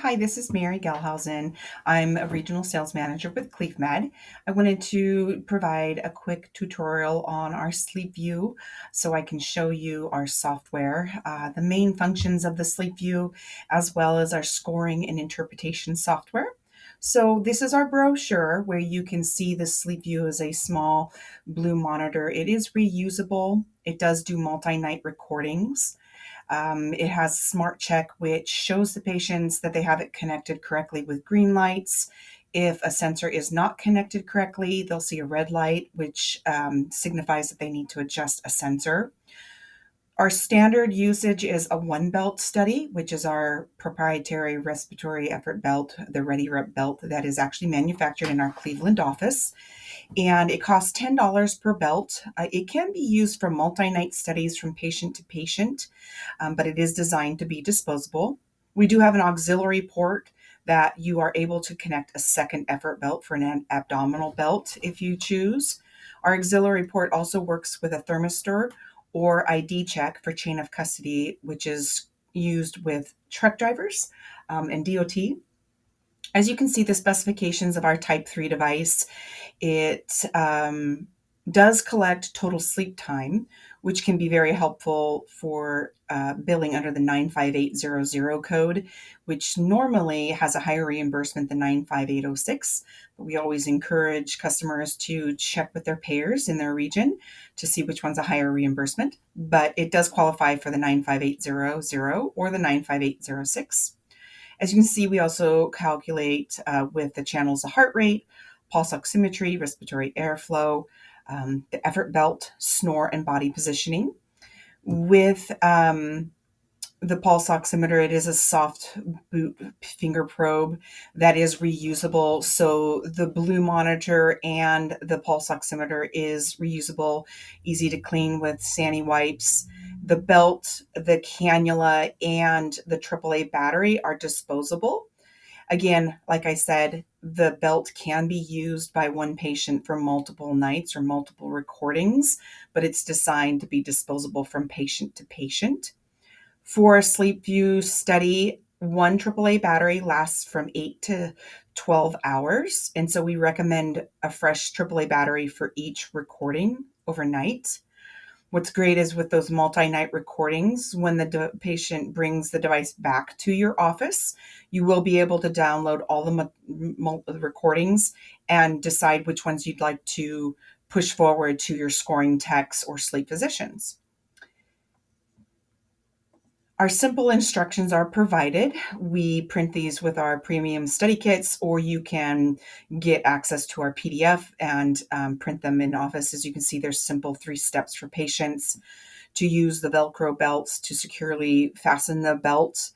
Hi, this is Mary Gelhausen. I'm a regional sales manager with CleveMed. I wanted to provide a quick tutorial on our SleepView so I can show you our software, the main functions of the SleepView, as well as our scoring and interpretation software. So this is our brochure where you can see the SleepView as a small blue monitor. It is reusable. It does do multi-night recordings. It has Smart Check, which shows the patients that they have it connected correctly with green lights. If a sensor is not connected correctly, they'll see a red light, which signifies that they need to adjust a sensor. Our standard usage is a one belt study, which is our proprietary respiratory effort belt, the ReadyRep belt that is actually manufactured in our Cleveland office. And it costs $10 per belt. It can be used for multi-night studies from patient to patient, but it is designed to be disposable. We do have an auxiliary port that you are able to connect a second effort belt for an abdominal belt if you choose. Our auxiliary port also works with a thermistor or ID check for chain of custody, which is used with truck drivers and DOT. As you can see, the specifications of our Type 3 device, it does collect total sleep time, which can be very helpful for billing under the 95800 code, which normally has a higher reimbursement than 95806. But we always encourage customers to check with their payers in their region to see which one's a higher reimbursement. But it does qualify for the 95800 or the 95806. As you can see, we also calculate with the channels of heart rate, pulse oximetry, respiratory airflow, the effort belt, snore, and body positioning. With the pulse oximeter, it is a soft boot finger probe that is reusable. So the blue monitor and the pulse oximeter is reusable, easy to clean with Sani wipes. The belt, the cannula, and the AAA battery are disposable. Again, like I said, the belt can be used by one patient for multiple nights or multiple recordings, but it's designed to be disposable from patient to patient. For a SleepView study, one AAA battery lasts from 8 to 12 hours. And so we recommend a fresh AAA battery for each recording overnight. What's great is with those multi-night recordings, when the patient brings the device back to your office, you will be able to download all the recordings and decide which ones you'd like to push forward to your scoring techs or sleep physicians. Our simple instructions are provided. We print these with our premium study kits, or you can get access to our PDF and print them in office. As you can see, there's simple 3 steps for patients to use the Velcro belts to securely fasten the belt,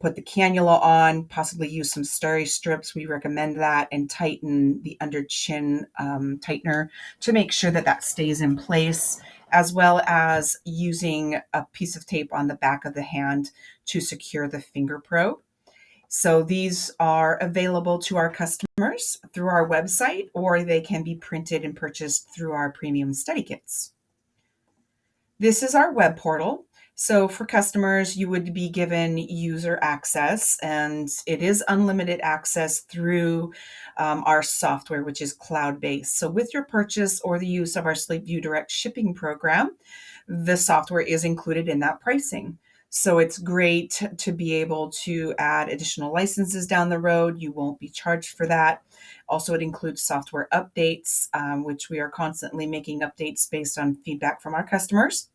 put the cannula on, possibly use some steri strips. We recommend that, and tighten the under chin tightener to make sure that that stays in place, as well as using a piece of tape on the back of the hand to secure the finger probe. So these are available to our customers through our website, or they can be printed and purchased through our premium study kits. This is our web portal. So for customers, you would be given user access, and it is unlimited access through our software, which is cloud-based. So with your purchase or the use of our SleepView Direct Shipping program, the software is included in that pricing. So it's great to be able to add additional licenses down the road. You won't be charged for that. Also, it includes software updates, which we are constantly making updates based on feedback from our customers.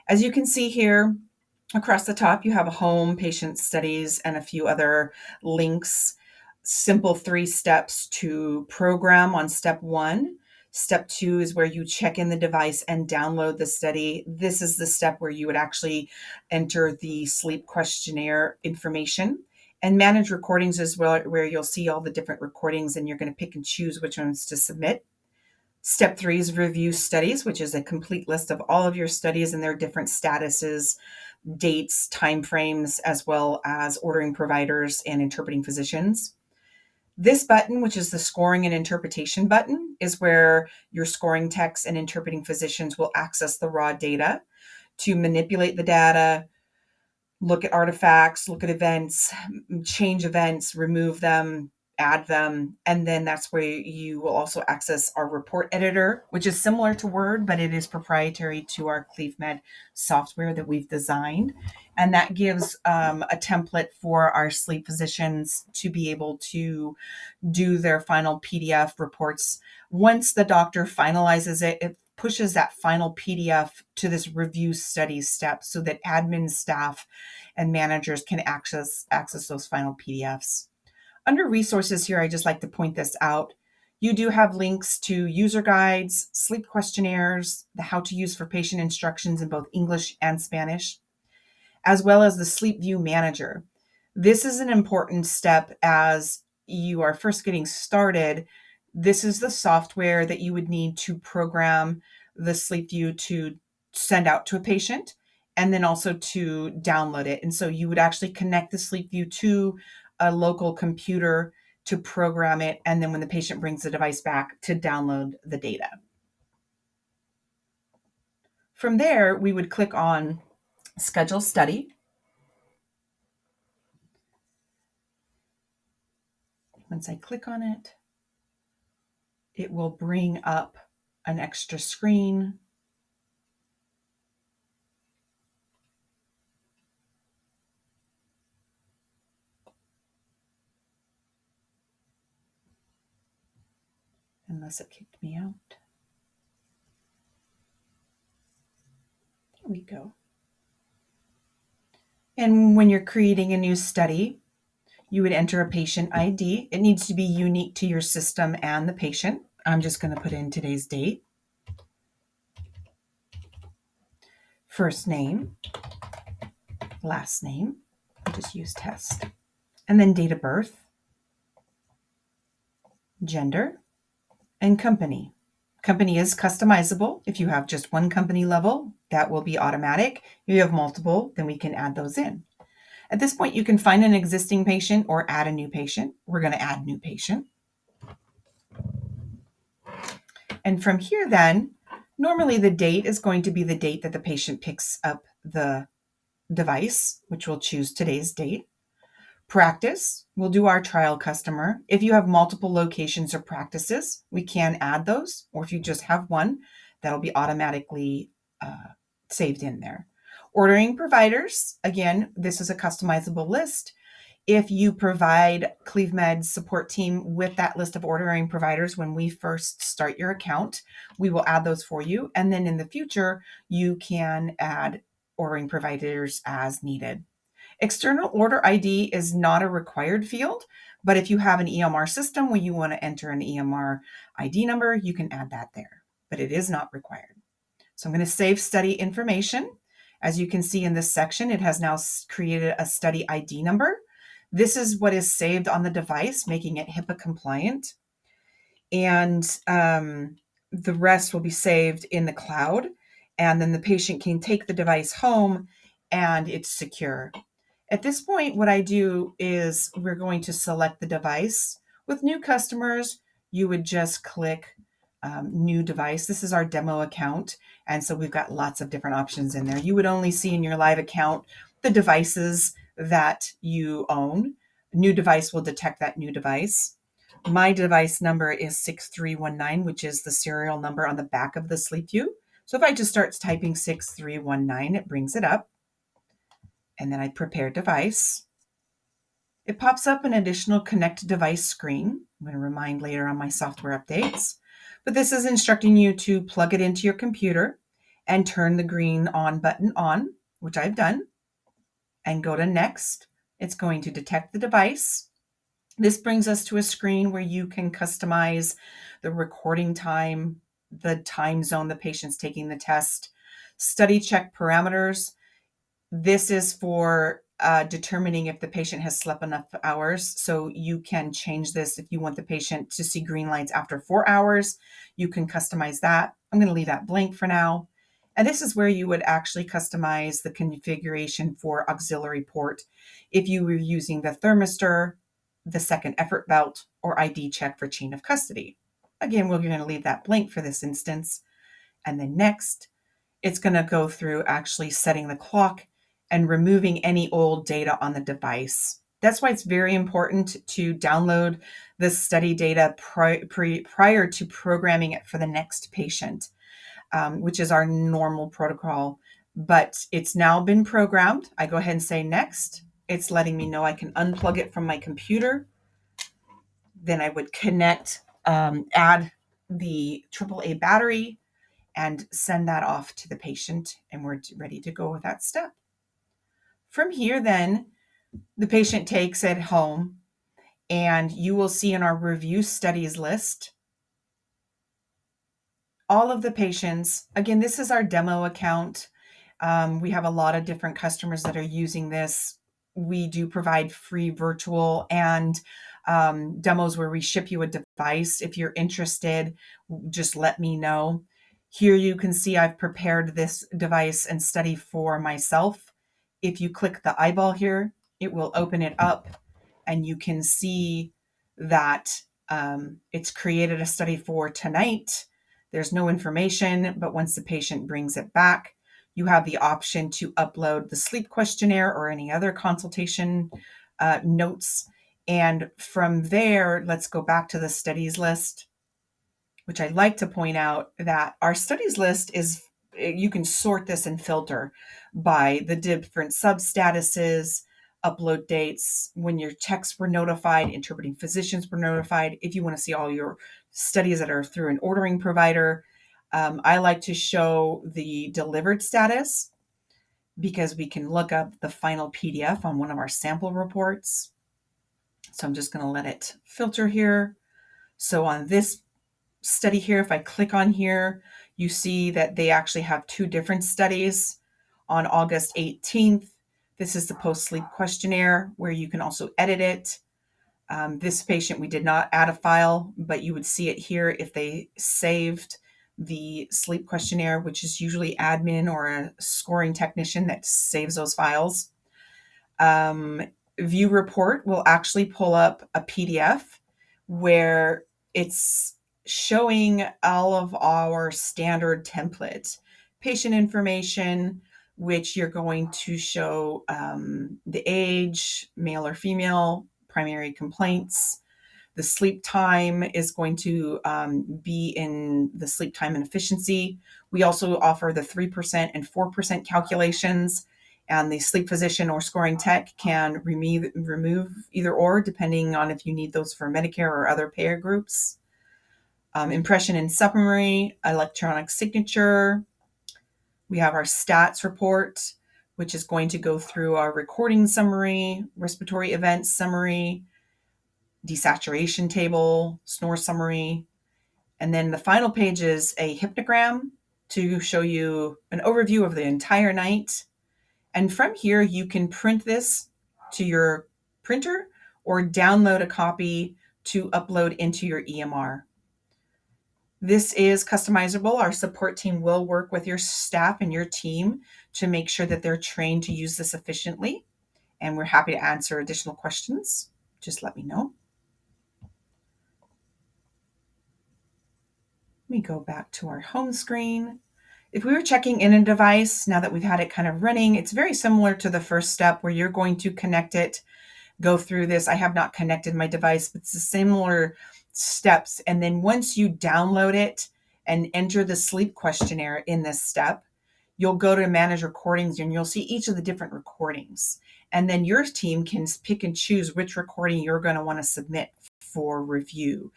As you can see here, across the top, you have a home, patient studies, and a few other links. Simple 3 steps to program on step 1. Step 2 is where you check in the device and download the study. This is the step where you would actually enter the sleep questionnaire information. And manage recordings is where you'll see all the different recordings, and you're going to pick and choose which ones to submit. Step 3 is review studies, which is a complete list of all of your studies and their different statuses, dates, timeframes, as well as ordering providers and interpreting physicians. This button, which is the scoring and interpretation button, is where your scoring techs and interpreting physicians will access the raw data to manipulate the data, look at artifacts, look at events, change events, remove them, add them. And then that's where you will also access our report editor, which is similar to Word, but it is proprietary to our CleveMed software that we've designed. And that gives a template for our sleep physicians to be able to do their final PDF reports. Once the doctor finalizes it, it pushes that final PDF to this review study step so that admin staff and managers can access those final PDFs. Under resources here, I just like to point this out. You do have links to user guides, sleep questionnaires, the how to use for patient instructions in both English and Spanish, as well as the SleepView Manager. This is an important step as you are first getting started. This is the software that you would need to program the SleepView to send out to a patient and then also to download it. And so you would actually connect the SleepView to a local computer to program it. And then when the patient brings the device back, to download the data. From there, we would click on Schedule Study. Once I click on it, it will bring up an extra screen. Unless it kicked me out. There we go. And when you're creating a new study, you would enter a patient ID. It needs to be unique to your system and the patient. I'm just going to put in today's date. First name, last name, I'll just use test. And then date of birth, gender, and company. Company is customizable. If you have just one company level, that will be automatic. If you have multiple, then we can add those in. At this point, you can find an existing patient or add a new patient. We're going to add new patient. And from here then, normally the date is going to be the date that the patient picks up the device, which we'll choose today's date. Practice, we'll do our trial customer. If you have multiple locations or practices, we can add those. Or if you just have one, that'll be automatically saved in there. Ordering providers, again, this is a customizable list. If you provide CleveMed's support team with that list of ordering providers when we first start your account, we will add those for you. And then in the future, you can add ordering providers as needed. External order ID is not a required field, but if you have an EMR system where you want to enter an EMR ID number, you can add that there, but it is not required. So I'm going to save study information. As you can see in this section, it has now created a study ID number. This is what is saved on the device, making it HIPAA compliant. And the rest will be saved in the cloud. And then the patient can take the device home and it's secure. At this point, what I do is we're going to select the device. With new customers, you would just click new device. This is our demo account. And so we've got lots of different options in there. You would only see in your live account the devices that you own. New device will detect that new device. My device number is 6319, which is the serial number on the back of the SleepView. So if I just start typing 6319, it brings it up. And then I prepare device. It pops up an additional connect device screen. I'm going to remind later on my software updates. But this is instructing you to plug it into your computer and turn the green on button on, which I've done, and go to next. It's going to detect the device. This brings us to a screen where you can customize the recording time, the time zone the patient's taking the test, study check parameters. This is for determining if the patient has slept enough hours. So you can change this if you want the patient to see green lights after 4 hours. You can customize that. I'm going to leave that blank for now. And this is where you would actually customize the configuration for auxiliary port if you were using the thermistor, the second effort belt, or ID check for chain of custody. Again, we're going to leave that blank for this instance. And then next, it's going to go through actually setting the clock and removing any old data on the device. That's why it's very important to download the study data prior to programming it for the next patient, which is our normal protocol. But it's now been programmed. I go ahead and say next. It's letting me know I can unplug it from my computer. Then I would connect, add the AAA battery, and send that off to the patient, and we're ready to go with that step. From here, then, the patient takes it home, and you will see in our review studies list all of the patients. Again, this is our demo account. We have a lot of different customers that are using this. We do provide free virtual and demos where we ship you a device. If you're interested, just let me know. Here you can see I've prepared this device and study for myself. If you click the eyeball here, it will open it up and you can see that it's created a study for tonight. There's no information, but once the patient brings it back, you have the option to upload the sleep questionnaire or any other consultation notes. And from there, let's go back to the studies list, which I'd like to point out that our studies list is, you can sort this and filter by the different substatuses, upload dates, when your techs were notified, interpreting physicians were notified. If you want to see all your studies that are through an ordering provider, I like to show the delivered status because we can look up the final PDF on one of our sample reports. So I'm just going to let it filter here. So on this study here, if I click on here, you see that they actually have two different studies. On August 18th, this is the post-sleep questionnaire where you can also edit it. This patient, we did not add a file, but you would see it here if they saved the sleep questionnaire, which is usually admin or a scoring technician that saves those files. View report will actually pull up a PDF where it's showing all of our standard templates, patient information, which you're going to show the age, male or female, primary complaints. The sleep time is going to be in the sleep time and efficiency. We also offer the 3% and 4% calculations, and the sleep physician or scoring tech can remove either or, depending on if you need those for Medicare or other payer groups. Impression and summary, electronic signature. We have our stats report, which is going to go through our recording summary, respiratory events summary, desaturation table, snore summary. And then the final page is a hypnogram to show you an overview of the entire night. And from here, you can print this to your printer or download a copy to upload into your EMR. This is customizable. Our support team will work with your staff and your team to make sure that they're trained to use this efficiently. And we're happy to answer additional questions. Just let me know. Let me go back to our home screen. If we were checking in a device, now that we've had it kind of running, it's very similar to the first step where you're going to connect it, go through this. I have not connected my device, but it's a similar steps. And then once you download it and enter the sleep questionnaire in this step, you'll go to manage recordings and you'll see each of the different recordings. And then your team can pick and choose which recording you're going to want to submit for review.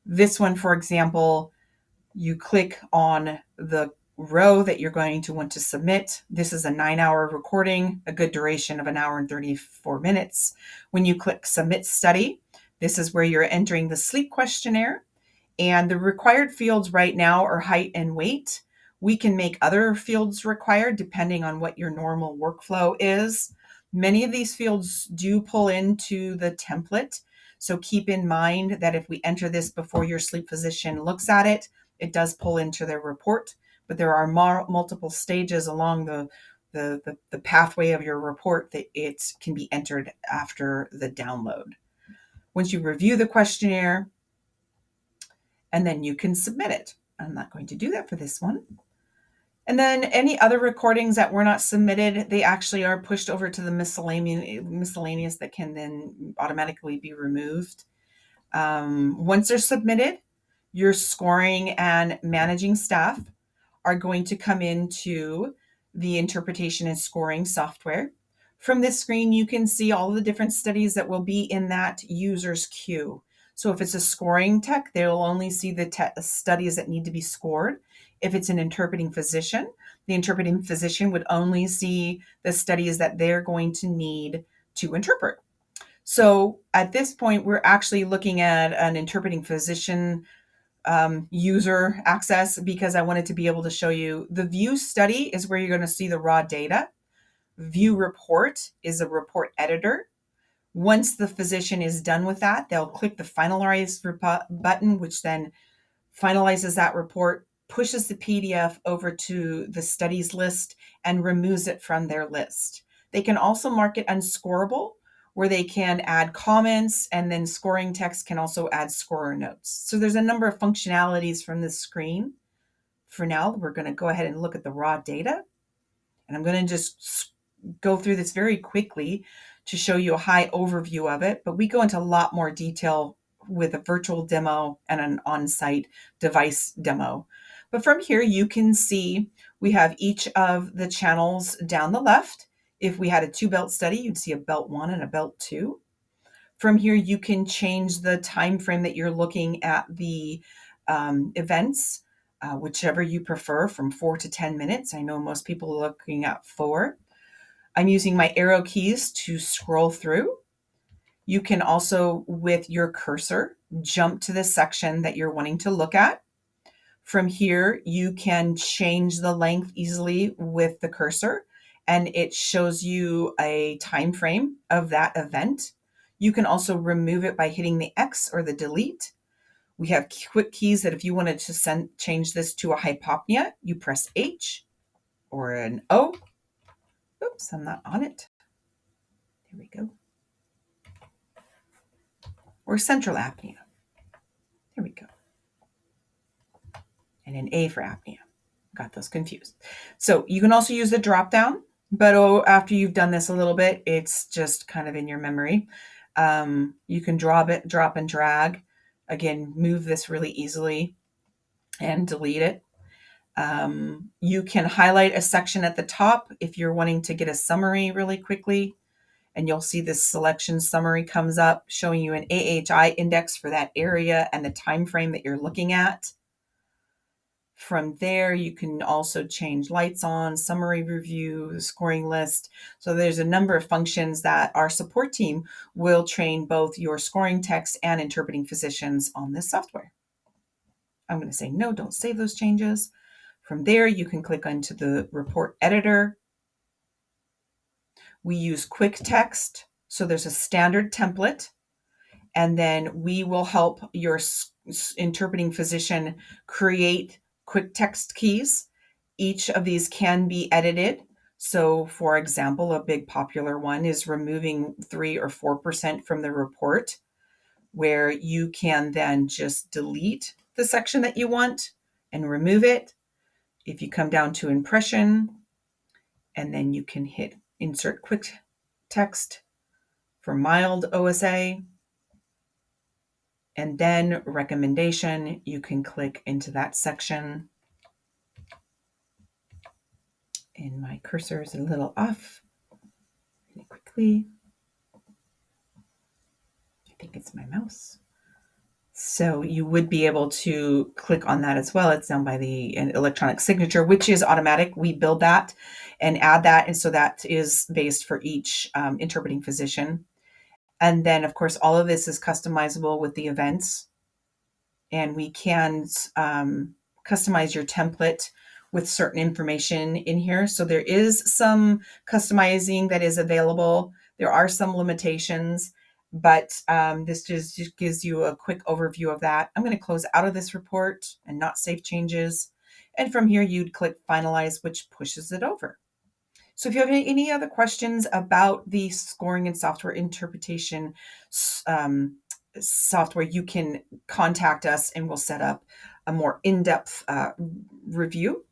This one, for example, you click on the row that you're going to want to submit. This is a 9-hour recording, a good duration of 1 hour and 34 minutes. When you click submit study, this is where you're entering the sleep questionnaire, and the required fields right now are height and weight. We can make other fields required depending on what your normal workflow is. Many of these fields do pull into the template. So keep in mind that if we enter this before your sleep physician looks at it, it does pull into their report, but there are multiple stages along the pathway of your report that it can be entered after the download. Once you review the questionnaire, and then you can submit it. I'm not going to do that for this one. And then any other recordings that were not submitted, they actually are pushed over to the miscellaneous that can then automatically be removed. Once they're submitted, your scoring and managing staff are going to come into the interpretation and scoring software. From this screen, you can see all the different studies that will be in that user's queue. So if it's a scoring tech, they'll only see the studies that need to be scored. If it's an interpreting physician, the interpreting physician would only see the studies that they're going to need to interpret. So at this point, we're actually looking at an interpreting physician user access, because I wanted to be able to show you the view study is where you're going to see the raw data. View report is a report editor. Once the physician is done with that, they'll click the finalize button, which then finalizes that report, pushes the PDF over to the studies list, and removes it from their list. They can also mark it unscorable, where they can add comments, and then scoring text can also add scorer notes. So there's a number of functionalities from this screen. For now, we're going to go ahead and look at the raw data. And I'm going to just go through this very quickly to show you a high overview of it, but we go into a lot more detail with a virtual demo and an on-site device demo. But from here, you can see we have each of the channels down the left. If we had a 2-belt study, you'd see a belt 1 and a belt 2. From here, you can change the time frame that you're looking at the events, whichever you prefer, from 4 to 10 minutes. I know most people are looking at 4. I'm using my arrow keys to scroll through. You can also, with your cursor, jump to the section that you're wanting to look at. From here, you can change the length easily with the cursor, and it shows you a time frame of that event. You can also remove it by hitting the X or the delete. We have quick keys that if you wanted to change this to a hypopnea, you press H or an O. Oops, I'm not on it. There we go. Or central apnea. There we go. And an A for apnea. Got those confused. So you can also use the drop down, but after you've done this a little bit, it's just kind of in your memory. You can drop and drag. Again, move this really easily and delete it. You can highlight a section at the top if you're wanting to get a summary really quickly. And you'll see this selection summary comes up showing you an AHI index for that area and the time frame that you're looking at. From there, you can also change lights on, summary review, scoring list. So there's a number of functions that our support team will train both your scoring text and interpreting physicians on this software. I'm going to say no, don't save those changes. From there, you can click onto the report editor. We use quick text. So there's a standard template, and then we will help your interpreting physician create quick text keys. Each of these can be edited. So for example, a big popular one is removing 3 or 4% from the report, where you can then just delete the section that you want and remove it. If you come down to impression, and then you can hit insert quick text for mild OSA, and then recommendation, you can click into that section. And my cursor is a little off. Really quickly. I think it's my mouse. So you would be able to click on that as well. It's down by the electronic signature, which is automatic. We build that and add that. And so that is based for each interpreting physician. And then, of course, all of this is customizable with the events. And we can customize your template with certain information in here. So there is some customizing that is available. There are some limitations, but this just gives you a quick overview of that. I'm going to close out of this report and not save changes. And from here, you'd click finalize, which pushes it over. So if you have any other questions about the scoring and software interpretation software, you can contact us and we'll set up a more in-depth review.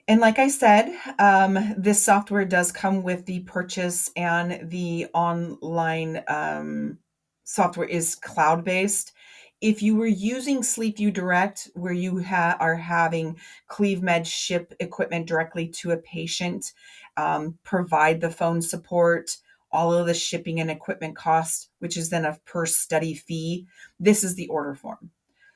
And like I said, this software does come with the purchase, and the online software is cloud based. If you were using SleepView Direct, where you are having CleveMed ship equipment directly to a patient, provide the phone support, all of the shipping and equipment costs, which is then a per study fee, this is the order form.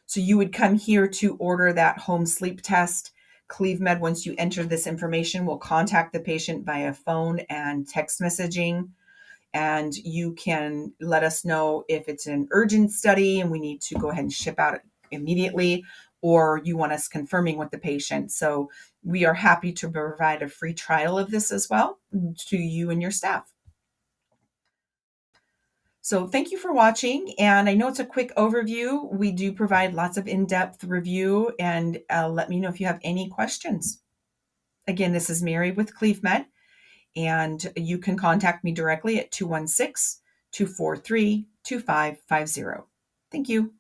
So you would come here to order that home sleep test. CleveMed, once you enter this information, will contact the patient via phone and text messaging. And you can let us know if it's an urgent study and we need to go ahead and ship out immediately, or you want us confirming with the patient. So we are happy to provide a free trial of this as well to you and your staff. So thank you for watching. And I know it's a quick overview. We do provide lots of in-depth review, and let me know if you have any questions. Again, this is Mary with CleveMed, and you can contact me directly at 216-243-2550. Thank you.